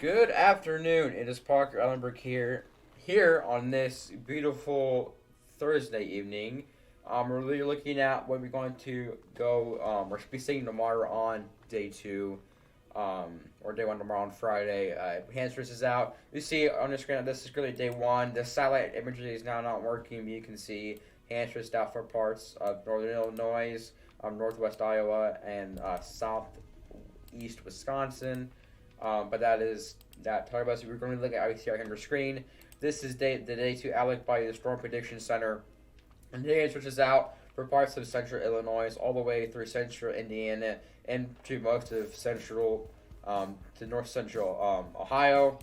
Good afternoon. It is Parker Ellenberg here on this beautiful Thursday evening. We're really looking at what we're going to go. We're be seeing tomorrow on day two, or day one tomorrow on Friday. Hands is out. You see on the screen. This is really day one. The satellite imagery is now not working. But you can see hands out for parts of northern Illinois, northwest Iowa, and southeast Wisconsin. But that is that. Talk about, so we're going to look at IBC right here on your screen. This is the day two outlook by the Storm Prediction Center. And today it switches out for parts of central Illinois all the way through central Indiana and to most of central to north central Ohio.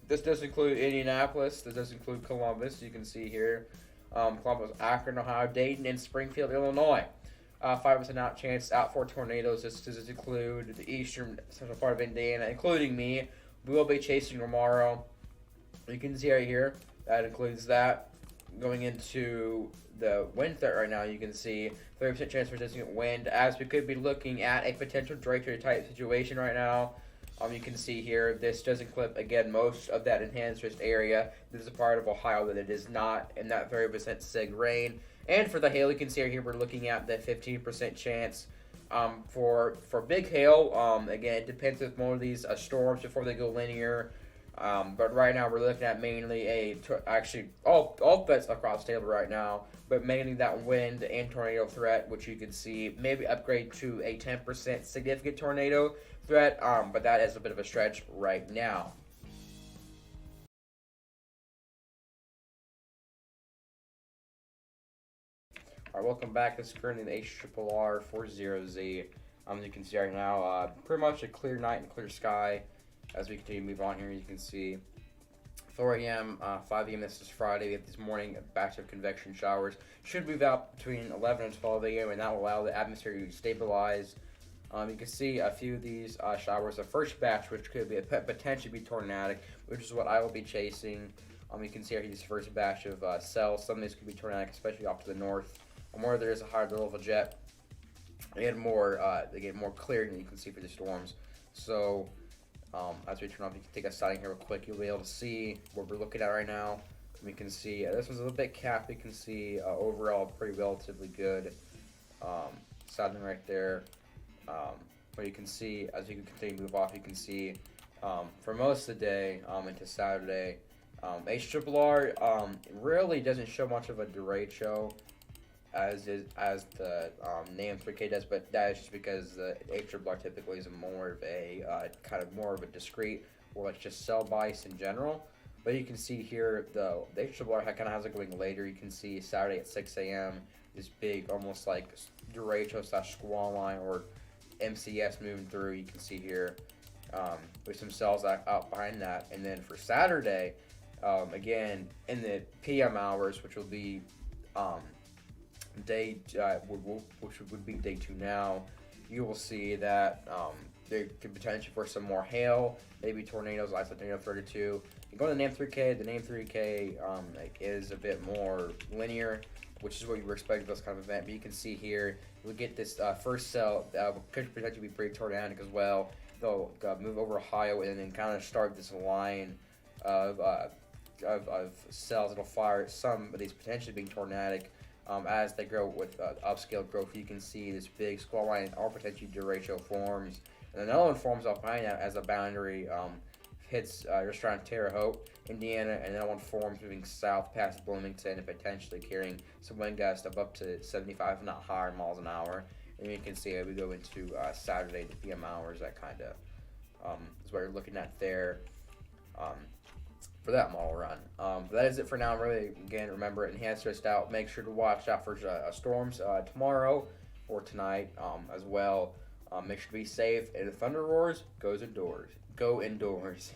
This does include Indianapolis. This does include Columbus. You can see here Columbus, Akron, Ohio, Dayton, and Springfield, Illinois. 5% out chance out for tornadoes. This does include the eastern central part of Indiana, including me. We will be chasing tomorrow. You can see right here that includes that. Going into the wind threat right now, you can see 30% chance for significant wind, as we could be looking at a potential derecho type situation right now. You can see here, this does include, again, most of that enhanced risk area. This is a part of Ohio that it is not in that 30% sig rain. And for the hail, you can see here we're looking at the 15% chance for big hail. Again, it depends with more of these storms before they go linear. But right now we're looking at mainly actually all bets across the table right now, but mainly that wind and tornado threat, which you can see maybe upgrade to a 10% significant tornado threat. But that is a bit of a stretch right now. Alright, welcome back. This is currently the HRRR40Z. You can see right now, pretty much a clear night and clear sky. As we continue to move on here, you can see 4 a.m., 5 a.m. This is Friday. We have this morning a batch of convection showers. Should move out between 11 and 12 a.m. and that will allow the atmosphere to stabilize. You can see a few of these showers. The first batch, which could be potentially be tornadic, which is what I will be chasing. You can see here this first batch of cells. Some of these could be tornadic, especially off to the north. And where there is a higher level of a jet, they get more clear than you can see for the storms. So as we turn off, you can take a sighting here real quick. You'll be able to see what we're looking at right now. We can see this one's a little bit capped. You can see overall pretty relatively good sighting right there. But you can see as you can continue to move off, you can see for most of the day into Saturday, HRRR really doesn't show much of a derecho as the name 3K does, but that is just because the HRRR typically is more of a kind of more of a discrete, or like just cell bias in general. But you can see here the HRRR kind of has it going later. You can see Saturday at 6 a.m. this big almost like derecho / squall line or MCS moving through. You can see here with some cells out behind that, and then for Saturday, again in the PM hours, which will be which would be day 2 now, you will see that there could potentially for some more hail, maybe tornadoes, like tornado 32. You go to the name 3K. The name 3K is a bit more linear, which is what you were expecting for this kind of event. But you can see here, we'll get this first cell could potentially be pretty tornadic as well. They'll move over Ohio and then kind of start this line of cells that'll fire some of these potentially being tornadic. As they grow with upscale growth, you can see this big squall line or potentially derecho forms. And another one forms up behind that as a boundary hits just around Terre Haute, Indiana, and another one forms moving south past Bloomington and potentially carrying some wind gusts of up to 75, if not higher, miles an hour. And you can see as we go into Saturday, the PM hours, that kind of is what you're looking at there. For that model run. But that is it for now. Really, again, remember, enhanced risk out. Make sure to watch out for storms tomorrow or tonight as well. Make sure to be safe. And if thunder roars, go indoors.